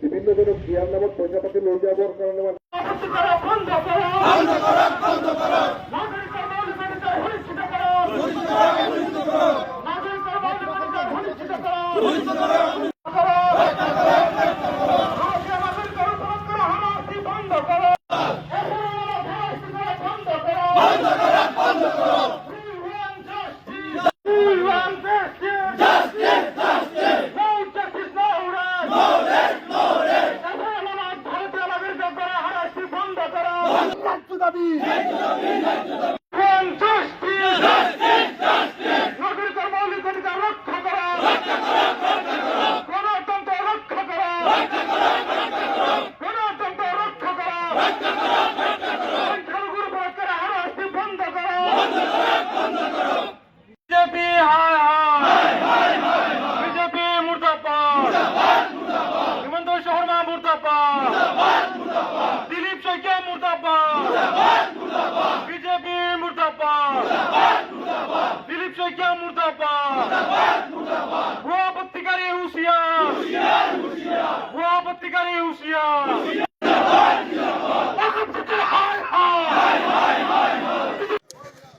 বিভিন্ন ধৰনেৰ ক্ৰিয়াৰ নামত পয়সা পাতি লৈ যাবৰ কাৰণে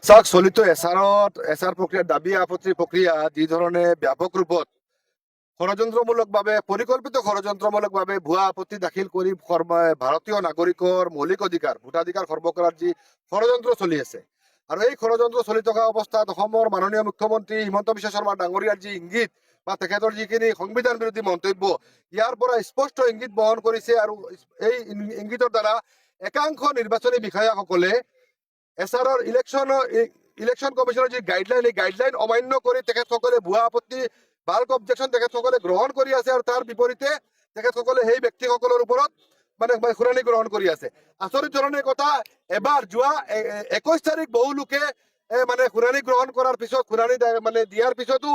চাওক চলিত এছাৰ প্ৰক্ৰিয়াৰ দাবী আপত্তিৰ প্ৰক্ৰিয়া যি ধৰণে ব্যাপক ৰূপত ষড়যন্ত্ৰমূলকভাৱে পৰিকল্পিত ষড়যন্ত্ৰমূলকভাৱে ভুৱা আপত্তি দাখিল কৰি ভাৰতীয় নাগৰিকৰ মৌলিক অধিকাৰ ভোটাধিকাৰ খৰ্ব কৰাৰ যি ষড়যন্ত্ৰ চলি আছে আৰু এই ষড়যন্ত্ৰ চলি থকা অৱস্থাত অসমৰ মাননীয় মুখ্যমন্ত্ৰী হিমন্ত বিশ্ব শৰ্মা ডাঙৰীয়াৰ যি ইংগিত বা তেখেতৰ যিখিনি সংবিধান বিৰোধী মন্তব্য ইয়াৰ পৰা স্পষ্ট ইংগিত বহন কৰিছে আৰু এই ইংগিতৰ দ্বাৰা একাংশ নিৰ্বাচনী বিষয়াসকলে এছাৰৰ ইলেকশ্যন কমিশনৰ যি গাইডলাইন এই গাইডলাইন অমান্য কৰি তেখেতসকলে ভুৱা আপত্তি বাল্ক অবজেকশ্যন তেখেতসকলে গ্ৰহণ কৰি আছে আৰু তাৰ বিপৰীতে তেখেতসকলে সেই ব্যক্তিসকলৰ ওপৰত মানে শুনানি গ্ৰহণ কৰি আছে। আচৰিত ধৰণে কথা এবাৰ যোৱা 21 তাৰিখ বহু লোকে মানে শুনানি গ্ৰহণ কৰাৰ পিছত শুনানি মানে দিয়াৰ পিছতো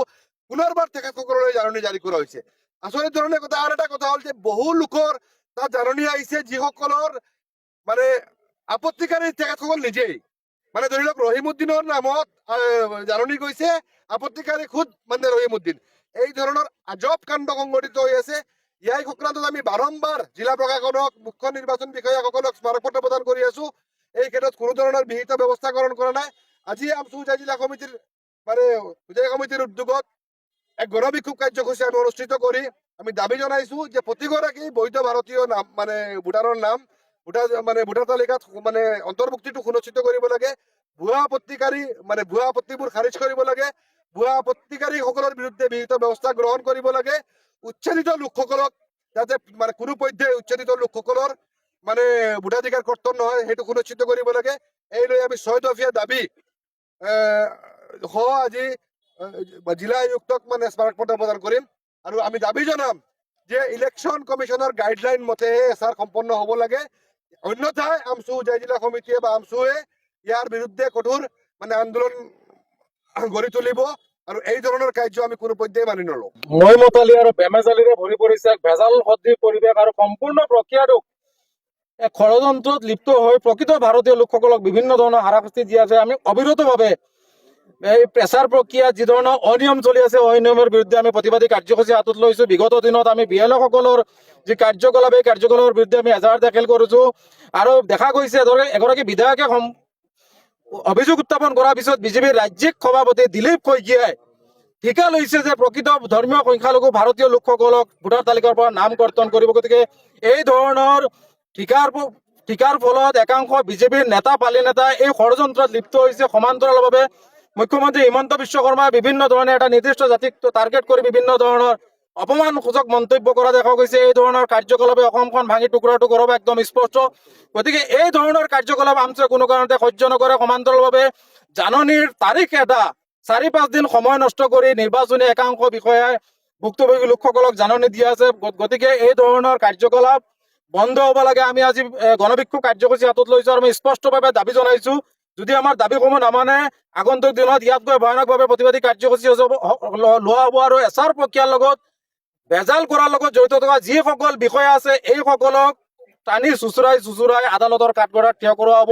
পুনৰবাৰ তেখেতসকললৈ জাননী জাৰি কৰা হৈছে। আচৰিত ধৰণে কথা আৰু এটা কথা হ'ল যে বহু লোকৰ তাত জাননী আহিছে যিসকলৰ মানে আপত্তিকাৰী তেখেতসকল নিজেই মানে ধৰি লওক ৰহিমউদ্দিনৰ নামত জাননী গৈছে আপত্তিকাৰী খুদ মানে ৰহিমউদ্দিন। এই ধৰণৰ আজব কাণ্ড সংঘটিত হৈ আছে। ইয়াৰ সংক্ৰান্তত আমি বাৰম্বাৰ জিলা প্ৰশাসনক মুখ্য নিৰ্বাচন বিষয়াসকলক স্মাৰকপত্ৰ প্ৰদান কৰি আছো। এই ক্ষেত্ৰত কোনো ধৰণৰ বিহিত ব্যৱস্থা গ্ৰহণ কৰা নাই। আজি আমচু জিলা কমিটিৰ মানে কমিটিৰ উদ্যোগত এক গণবিক্ষোভ কাৰ্যসূচী আমি অনুষ্ঠিত কৰি আমি দাবী জনাইছো যে প্ৰতিগৰাকী বৈধ ভাৰতীয় নাম মানে ভোটাৰৰ নাম ভোটাৰ তালিকাত মানে অন্তৰ্ভুক্তিটো সুনিশ্চিত কৰিব লাগে। ভুৱা আপত্তিকাৰী মানে ভুৱা আপত্তিবোৰ খাৰিজ কৰিব লাগে। ভুৱা আপত্তিকাৰীসকলৰ বিৰুদ্ধে বিহিত ব্যৱস্থা গ্ৰহণ কৰিব লাগে। উচ্ছেদিত লোকসকলক যাতে মানে কোনো পধ্যে উচ্ছেদিত লোকসকলৰ মানে ভোটাধিকাৰ কৰ্তন নহয় সেইটো সুনিশ্চিত কৰিব লাগে। এই লৈ আমি 6 দফীয়া দাবী আজি জিলা আয়ুক্তক মানে স্মাৰকপত্ৰ প্ৰদান কৰিম আৰু আমি দাবী জনাম যে ইলেকশ্যন কমিশনৰ গাইডলাইন মতেহে এছাৰ সম্পন্ন হ'ব লাগে। অন্যথায় আমচু জিলা সমিতিয়ে বা আমচুৱে ইয়াৰ বিৰুদ্ধে কঠোৰ মানে আন্দোলন গঢ়ি তুলিব আৰু এই ধৰণৰ কাৰ্য আমি কোনো পধ্যেই মানি নলওঁ। মই মতালি আৰু বেমেজালিৰে ভৰি পৰিছে ভেজাল সদৃশ পৰিৱেশ আৰু সম্পূৰ্ণ প্ৰক্ৰিয়াটোক ষড়যন্ত্ৰত লিপ্ত হৈ প্ৰকৃত ভাৰতীয় লোকসকলক বিভিন্ন ধৰণৰ হাৰাশাস্তি দি আছে। আমি অবিৰতভাৱে এই প্ৰেচাৰ প্ৰক্ৰিয়া যি ধৰণৰ অনিয়ম চলি আছে অনিয়মৰ বিৰুদ্ধে আমি প্ৰতিবাদী কাৰ্যসূচী হাতত লৈছো। বিগত দিনত আমি বিএলঅসকলৰ যি কাৰ্যকলাপ এই কাৰ্যকলাপৰ বিৰুদ্ধে আমি এজাহাৰ দাখিল কৰিছো আৰু দেখা গৈছে ধৰক এগৰাকী বিধায়কে অভিযোগ উত্থাপন কৰাৰ পিছত বিজেপিৰ ৰাজ্যিক সভাপতি দিলীপ শইকীয়াই ঠিকা লৈছে যে প্ৰকৃত ধৰ্মীয় সংখ্যালঘু ভাৰতীয় লোকসকলক ভোটাৰ তালিকাৰ পৰা নাম কৰ্তন কৰিব। গতিকে এই ধৰণৰ ঠিকাৰ ফলত একাংশ বিজেপিৰ নেতা পালি নেতা এই ষড়যন্ত্ৰত লিপ্ত হৈছে। সমান্তৰালভাৱে মুখ্যমন্ত্ৰী হিমন্ত বিশ্ব শৰ্মাই বিভিন্ন ধৰণে এটা নিৰ্দিষ্ট জাতিক টাৰ্গেট কৰি বিভিন্ন ধৰণৰ অপমানসূচক মন্তব্য কৰা দেখা গৈছে। এই ধৰণৰ কাৰ্যকলাপে অসমখন ভাঙি টুকুৰা টুকুৰা হ'ব একদম স্পষ্ট। গতিকে এই ধৰণৰ কাৰ্যকলাপ আমচুৱে কোনো কাৰণতে সহ্য নকৰে। সমান্তৰালভাৱে জাননীৰ তাৰিখ এটা 4-5 দিন সময় নষ্ট কৰি নিৰ্বাচনী একাংশ বিষয়াই ভুক্তভোগী লোকসকলক জাননী দিয়া আছে। গতিকে এই ধৰণৰ কাৰ্যকলাপ বন্ধ হ'ব লাগে। আমি আজি গণবিক্ষোভ কাৰ্যসূচী হাতত লৈছো আৰু আমি স্পষ্টভাৱে দাবী জনাইছো, যদি আমাৰ দাবীসমূহ নামানে আগন্তুক দিনত ইয়াতকৈ ভয়ানকভাৱে প্ৰতিবাদী কাৰ্যসূচী লোৱা হ'ব। আৰু এছাৰ প্ৰক্ৰিয়াৰ লগত ভেজাল কৰাৰ লগত জড়িত থকা যিসকল বিষয়া আছে এইসকলক টানি চুচুৰাই আদালতৰ কাঠগড়াত থিয় কৰোৱা হ'ব।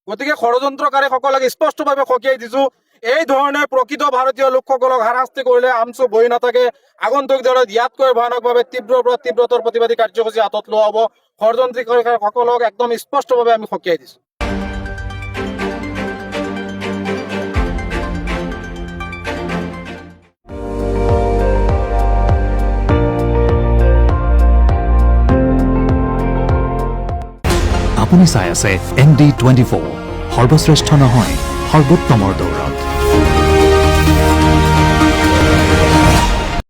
গতিকে ষড়যন্ত্ৰকাৰীসকলক স্পষ্টভাৱে সকীয়াই দিছো, এই ধৰণে প্ৰকৃত ভাৰতীয় লোকসকলক হাৰাশাস্তি কৰিলে আমচু বহি নাথাকে। আগন্তুক দিনত ইয়াতকৈ ভয়ানকভাৱে তীব্ৰতৰ প্ৰতিবাদী কাৰ্যসূচী হাতত লোৱা হ'ব। ষড়যন্ত্ৰকাৰীসকলক একদম স্পষ্টভাৱে আমি সকীয়াই দিছো। আপুনি চাই আছে ND24, সৰ্বশ্ৰেষ্ঠ নহয় সৰ্বোত্তমৰ দৌৰ।